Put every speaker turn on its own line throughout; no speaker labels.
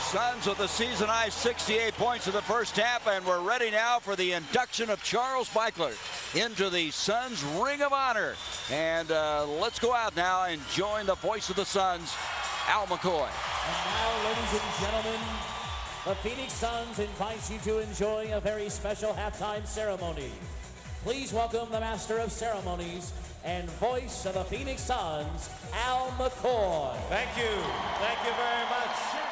Suns with the season high 68 points in the first half, and we're ready now for the induction of Charles Barkley into the Suns Ring of Honor. And let's go out now and join the voice of the Suns, Al McCoy.
And now, ladies and gentlemen, the Phoenix Suns invite you to enjoy a very special halftime ceremony. Please welcome the Master of Ceremonies and voice of the Phoenix Suns, Al McCoy.
Thank you. Thank you very much.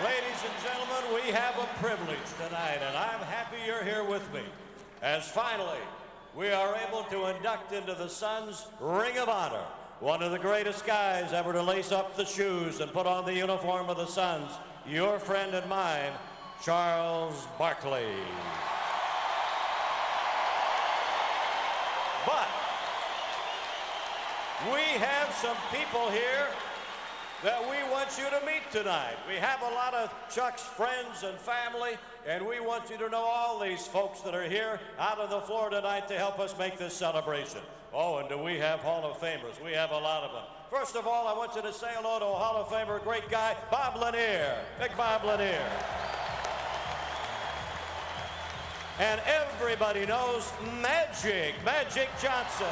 Ladies and gentlemen, we have a privilege tonight, and I'm happy you're here with me, as finally we are able to induct into the Suns Ring of Honor one of the greatest guys ever to lace up the shoes and put on the uniform of the Suns, your friend and mine, Charles Barkley. But we have some people here that we want you to meet tonight. We have a lot of Chuck's friends and family, and we want you to know all these folks that are here out on the floor tonight to help us make this celebration. Oh, and do we have Hall of Famers? We have a lot of them. First of all, I want you to say hello to a Hall of Famer, great guy, Bob Lanier. Big Bob Lanier. And everybody knows Magic Johnson.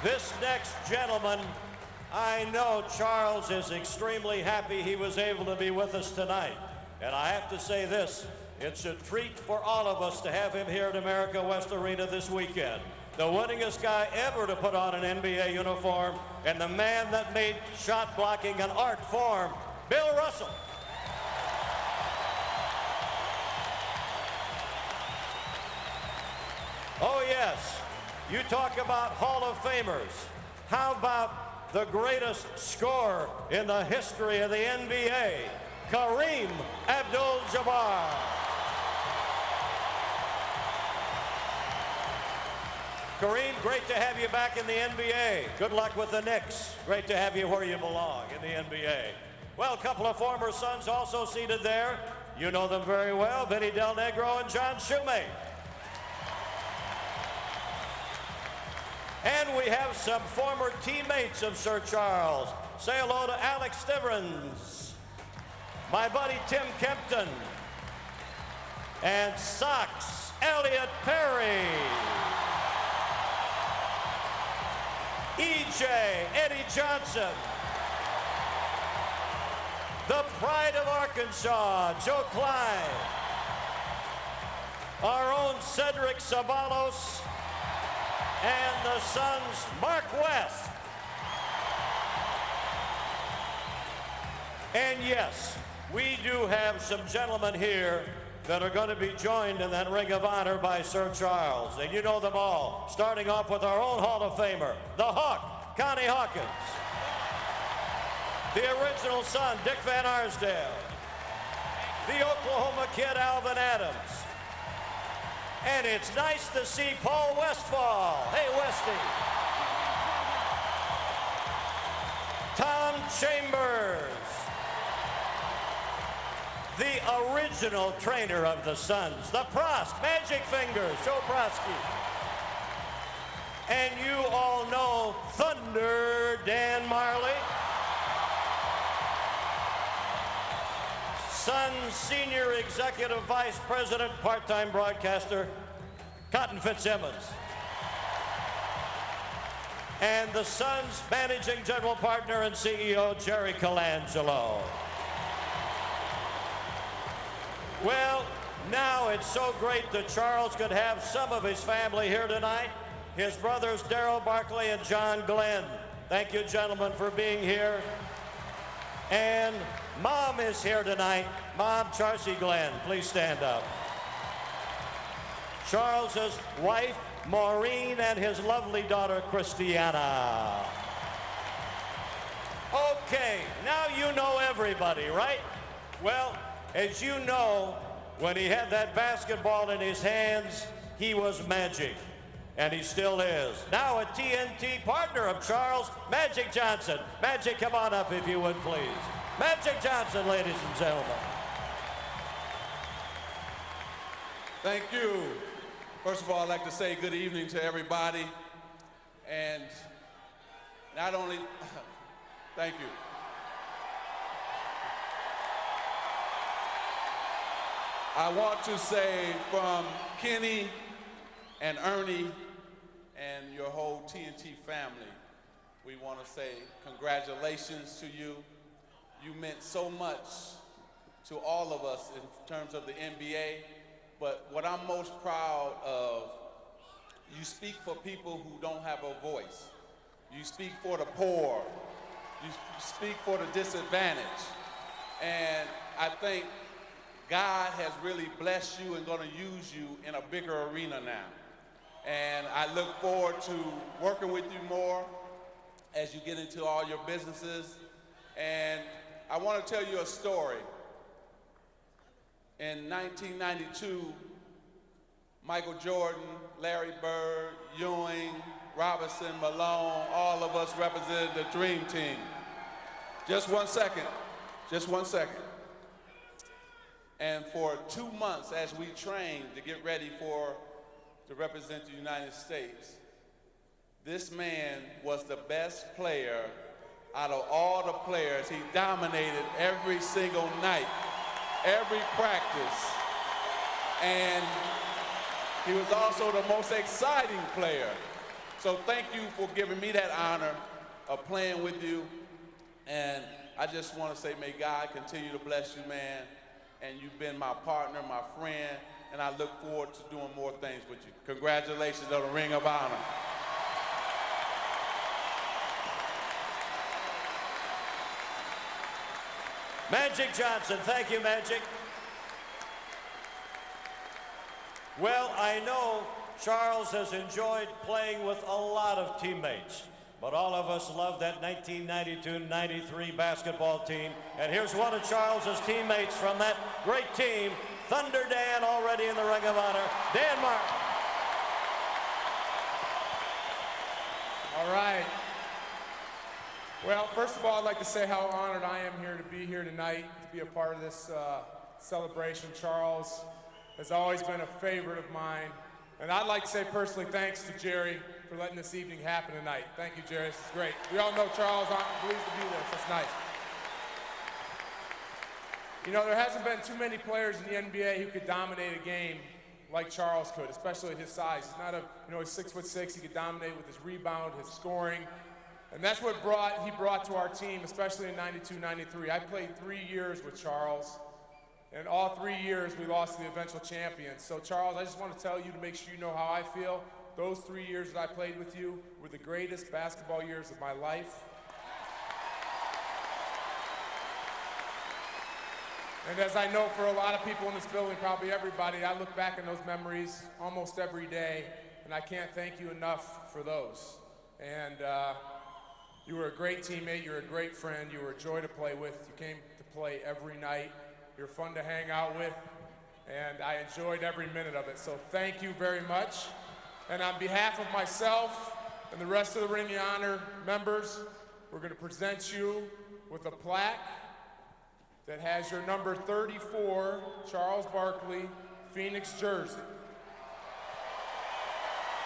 This next gentleman, I know Charles is extremely happy he was able to be with us tonight. And I have to say this, it's a treat for all of us to have him here at America West Arena this weekend. The winningest guy ever to put on an NBA uniform, and the man that made shot blocking an art form, Bill Russell. Oh yes, you talk about Hall of Famers. How about the greatest scorer in the history of the NBA, Kareem Abdul-Jabbar. Kareem, great to have you back in the NBA. Good luck with the Knicks. Great to have you where you belong, in the NBA. Well, a couple of former Suns also seated there. You know them very well, Vinny Del Negro and John Shumate. And we have some former teammates of Sir Charles. Say hello to Alex Stivrins, my buddy Tim Kempton, and Sox Elliot Perry, EJ Eddie Johnson, the pride of Arkansas, Joe Klein, our own Cedric Sabalos, and the Suns' Mark West. And yes, we do have some gentlemen here that are going to be joined in that Ring of Honor by Sir Charles. And you know them all, starting off with our own Hall of Famer, the Hawk, Connie Hawkins. The original Sun, Dick Van Arsdale. The Oklahoma Kid, Alvin Adams. And it's nice to see Paul Westphal. Hey, Westy. Tom Chambers. The original trainer of the Suns, the Prost, Magic Fingers, Joe Prosky. And you all know Thunder Dan Marley. Suns Senior Executive Vice President, part-time broadcaster, Cotton Fitzsimmons. And the Suns Managing General Partner and CEO, Jerry Colangelo. Well, now it's so great that Charles could have some of his family here tonight. His brothers, Daryl Barkley and John Glenn. Thank you, gentlemen, for being here. And Mom is here tonight. Mom, Charcy Glenn, please stand up. Charles's wife, Maureen, and his lovely daughter, Christiana. Okay, now you know everybody, right? Well, as you know, when he had that basketball in his hands, he was Magic, and he still is. Now a TNT partner of Charles, Magic Johnson. Magic, come on up if you would, please. Magic Johnson, ladies and gentlemen.
Thank you. First of all, I'd like to say good evening to everybody. And not only Thank you. I want to say from Kenny and Ernie and your whole TNT family, we want to say congratulations to you. You meant so much to all of us in terms of the NBA, but what I'm most proud of, you speak for people who don't have a voice. You speak for the poor. You speak for the disadvantaged. And I think God has really blessed you and going to use you in a bigger arena now. And I look forward to working with you more as you get into all your businesses. And I want to tell you a story. In 1992, Michael Jordan, Larry Bird, Ewing, Robinson, Malone, all of us represented the Dream Team. Just 1 second, just 1 second. And for 2 months as we trained to get ready to represent the United States, this man was the best player out of all the players. He dominated every single night, every practice. And he was also the most exciting player. So thank you for giving me that honor of playing with you. And I just want to say, may God continue to bless you, man. And you've been my partner, my friend, and I look forward to doing more things with you. Congratulations on the Ring of Honor.
Magic Johnson. Thank you, Magic. Well, I know Charles has enjoyed playing with a lot of teammates, but all of us love that 1992-93 basketball team. And here's one of Charles's teammates from that great team, Thunder Dan, already in the Ring of Honor, Dan Martin.
All right. Well, first of all, I'd like to say how honored I am here to be here tonight, to be a part of this celebration. Charles has always been a favorite of mine. And I'd like to say personally thanks to Jerry for letting this evening happen tonight. Thank you, Jerry. This is great. We all know Charles. I'm pleased to be there. So it's nice. You know, there hasn't been too many players in the NBA who could dominate a game like Charles could, especially at his size. He's not he's 6'6". He could dominate with his rebound, his scoring. And that's what he brought to our team, especially in 92-93. I played 3 years with Charles. And all 3 years, we lost to the eventual champions. So, Charles, I just want to tell you to make sure you know how I feel. Those 3 years that I played with you were the greatest basketball years of my life. And as I know for a lot of people in this building, probably everybody, I look back on those memories almost every day, and I can't thank you enough for those. And you were a great teammate, you're a great friend, you were a joy to play with. You came to play every night. You're fun to hang out with, and I enjoyed every minute of it. So thank you very much. And on behalf of myself and the rest of the Ring of Honor members, we're going to present you with a plaque that has your number 34, Charles Barkley, Phoenix jersey.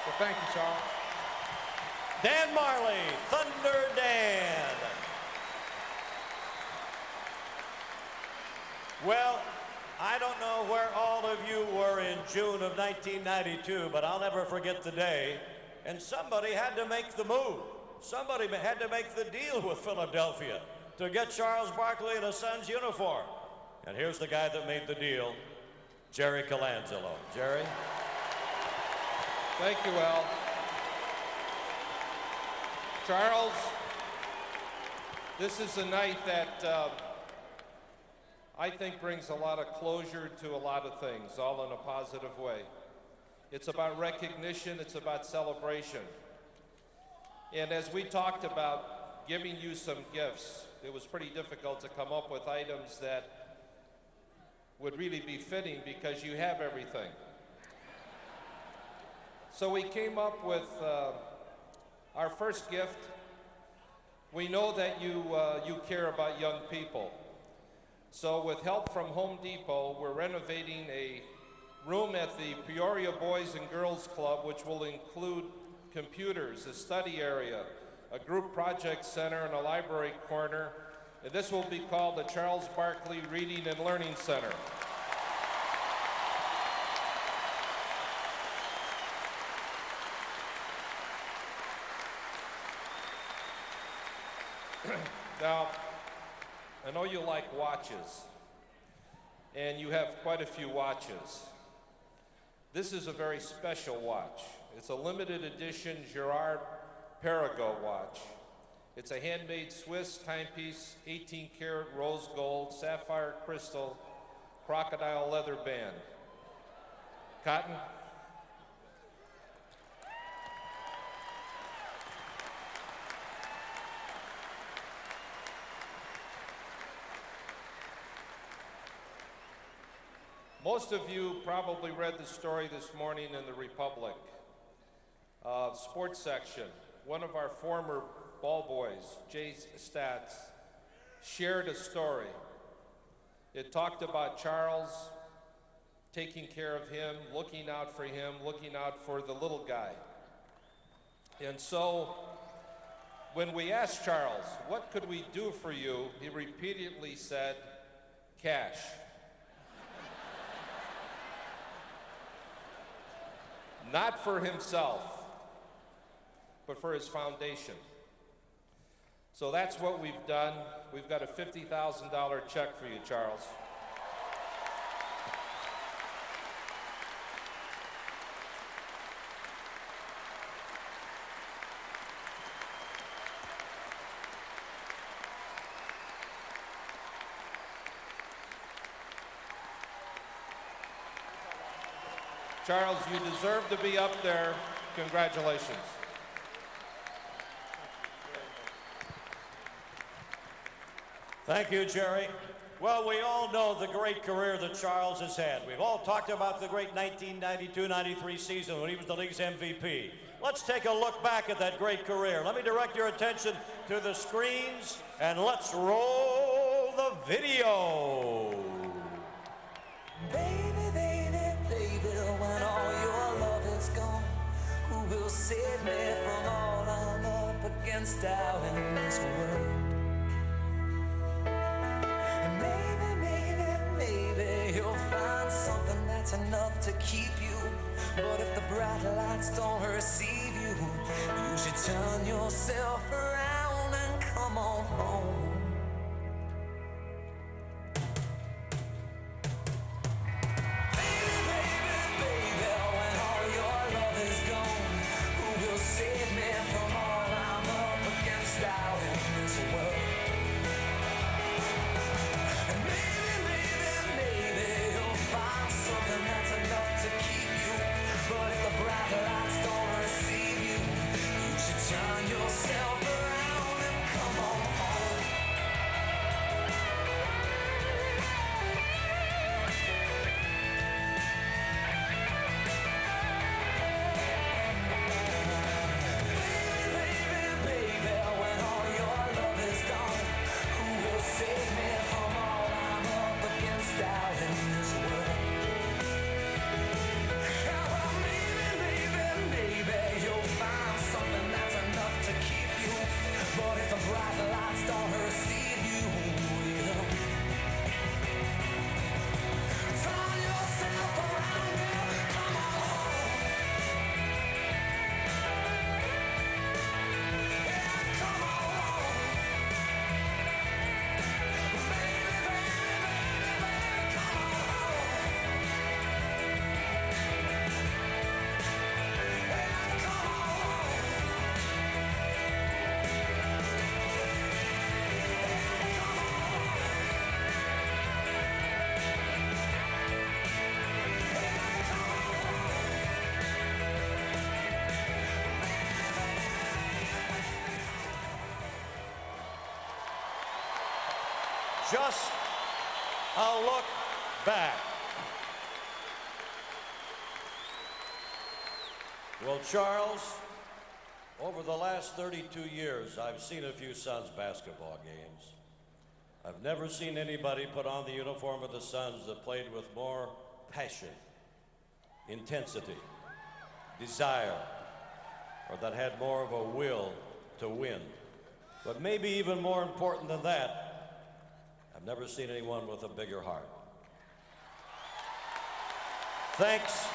So thank you, Charles.
Dan Marley, Thunder Dan. Well, I don't know where all of you were in June of 1992, but I'll never forget the day. And somebody had to make the move. Somebody had to make the deal with Philadelphia to get Charles Barkley in a Suns uniform. And here's the guy that made the deal, Jerry Colangelo. Jerry?
Thank you, Al. Charles, this is a night that I think brings a lot of closure to a lot of things, all in a positive way. It's about recognition, it's about celebration. And as we talked about giving you some gifts, it was pretty difficult to come up with items that would really be fitting because you have everything. So we came up with our first gift. We know that you care about young people. So with help from Home Depot, we're renovating a room at the Peoria Boys and Girls Club, which will include computers, a study area, a group project center, and a library corner. And this will be called the Charles Barkley Reading and Learning Center. Now, I know you like watches, and you have quite a few watches. This is a very special watch. It's a limited edition Girard Perregaux watch. It's a handmade Swiss timepiece, 18-karat rose gold, sapphire crystal, crocodile leather band. Cotton? Most of you probably read the story this morning in the Republic. Sports section. One of our former ball boys, Jay Stats, shared a story. It talked about Charles taking care of him, looking out for the little guy. And so, when we asked Charles, what could we do for you, he repeatedly said, cash. Not for himself, but for his foundation. So that's what we've done. We've got a $50,000 check for you, Charles. Charles, you deserve to be up there. Congratulations.
Thank you, Jerry. Well, we all know the great career that Charles has had. We've all talked about the great 1992-93 season when he was the league's MVP. Let's take a look back at that great career. Let me direct your attention to the screens, and let's roll the video.
Baby, baby, baby, when all your love is gone, who will save me from all I'm up against out in this world? And maybe you'll find something that's enough to keep you. But if the bright lights don't receive you, you should turn yourself around and come on home.
Just a look back. Well, Charles, over the last 32 years, I've seen a few Suns basketball games. I've never seen anybody put on the uniform of the Suns that played with more passion, intensity, desire, or that had more of a will to win. But maybe even more important than that, I've never seen anyone with a bigger heart. Thanks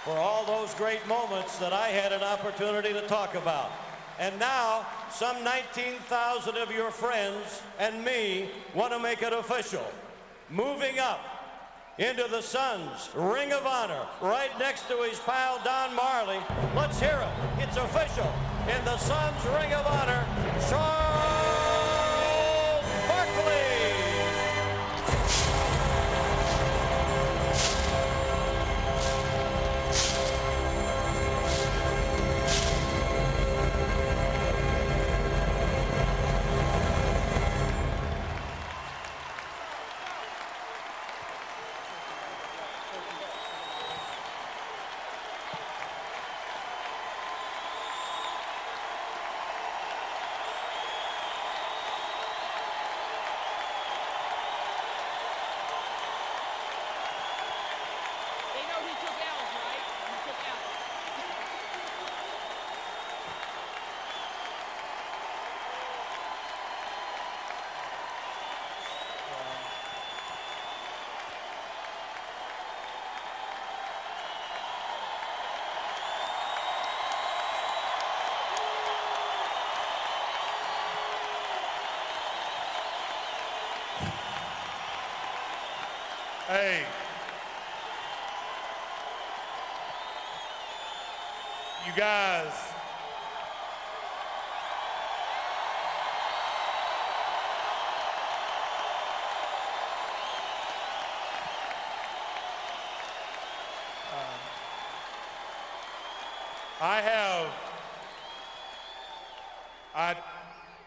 for all those great moments that I had an opportunity to talk about. And now, some 19,000 of your friends and me want to make it official. Moving up into the Suns' Ring of Honor, right next to his pal Don Marley. Let's hear it. It's official. In the Suns' Ring of Honor, Charles Barkley.
Hey, you guys,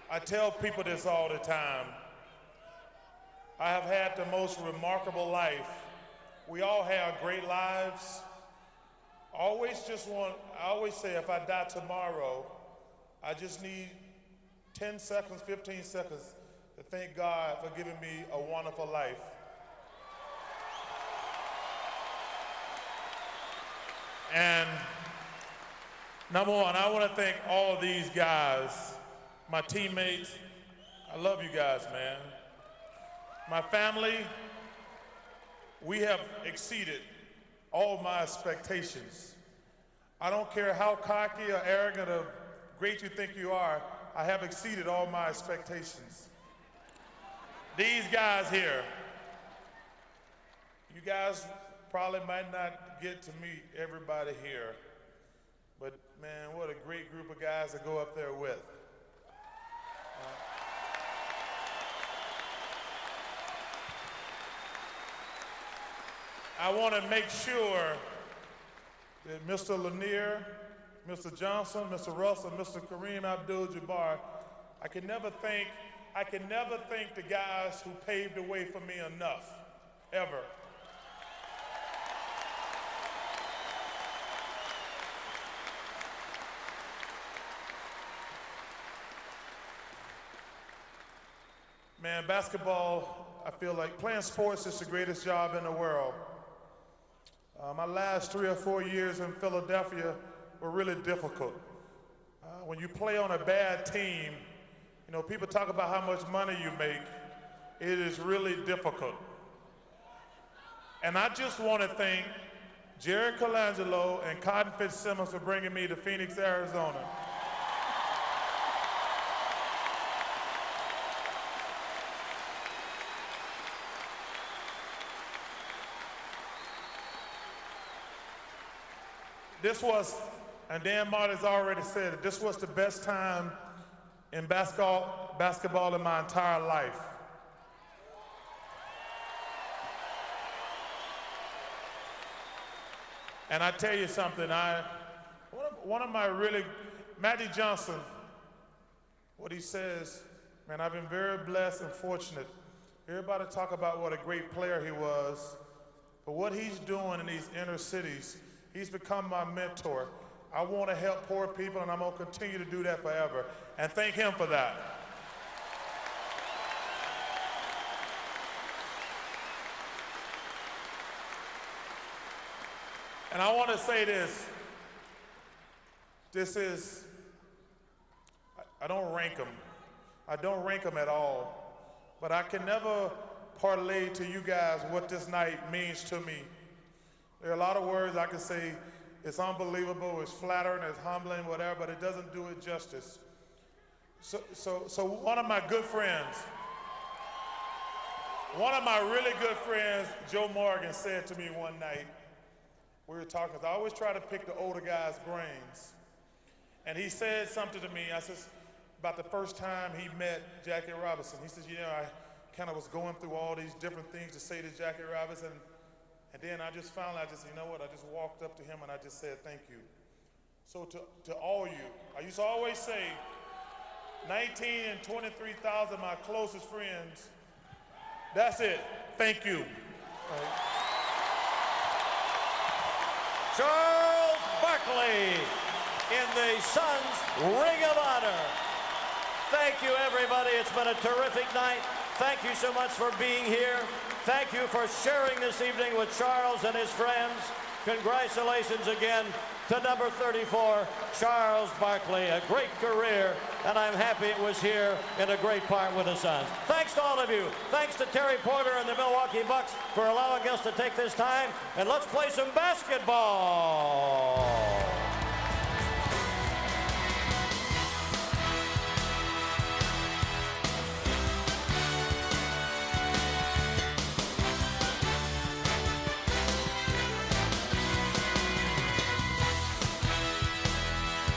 I tell people this all the time. I have had the most remarkable life. We all have great lives. I always say if I die tomorrow, I just need 10 seconds, 15 seconds to thank God for giving me a wonderful life. And number one, I want to thank all these guys, my teammates. I love you guys, man. My family, we have exceeded all my expectations. I don't care how cocky or arrogant or great you think you are, I have exceeded all my expectations. These guys here, you guys probably might not get to meet everybody here, but man, what a great group of guys to go up there with. I want to make sure that Mr. Lanier, Mr. Johnson, Mr. Russell, Mr. Kareem Abdul-Jabbar, I can never thank the guys who paved the way for me enough, ever. Man, basketball, I feel like playing sports is the greatest job in the world. My last 3 or 4 years in Philadelphia were really difficult. When you play on a bad team, you know, people talk about how much money you make. It is really difficult. And I just want to thank Jerry Colangelo and Cotton Fitzsimmons for bringing me to Phoenix, Arizona. This was, and Dan Marty's already said it, this was the best time in basketball in my entire life. And I tell you something, one of my Magic Johnson, what he says, man, I've been very blessed and fortunate. Everybody talk about what a great player he was, but what he's doing in these inner cities, he's become my mentor. I want to help poor people, and I'm going to continue to do that forever. And thank him for that. And I want to say this. I don't rank them. I don't rank them at all. But I can never parlay to you guys what this night means to me. There are a lot of words I can say. It's unbelievable, it's flattering, it's humbling, whatever, but it doesn't do it justice. So one of my good friends, one of my really good friends, Joe Morgan, said to me one night, we were talking, 'cause I always try to pick the older guys' brains. And he said something to me, I said, about the first time he met Jackie Robinson. He says, you know, I kind of was going through all these different things to say to Jackie Robinson. And then I just found out, you know what, I just walked up to him and I just said, thank you. So to all you, I used to always say, 19 and 23,000 my closest friends, that's it, thank you. Right.
Charles Barkley in the Suns Ring of Honor. Thank you, everybody. It's been a terrific night. Thank you so much for being here. Thank you for sharing this evening with Charles and his friends. Congratulations again to number 34, Charles Barkley. A great career, and I'm happy it was here in a great part with the Suns. Thanks to all of you. Thanks to Terry Porter and the Milwaukee Bucks for allowing us to take this time, and let's play some basketball.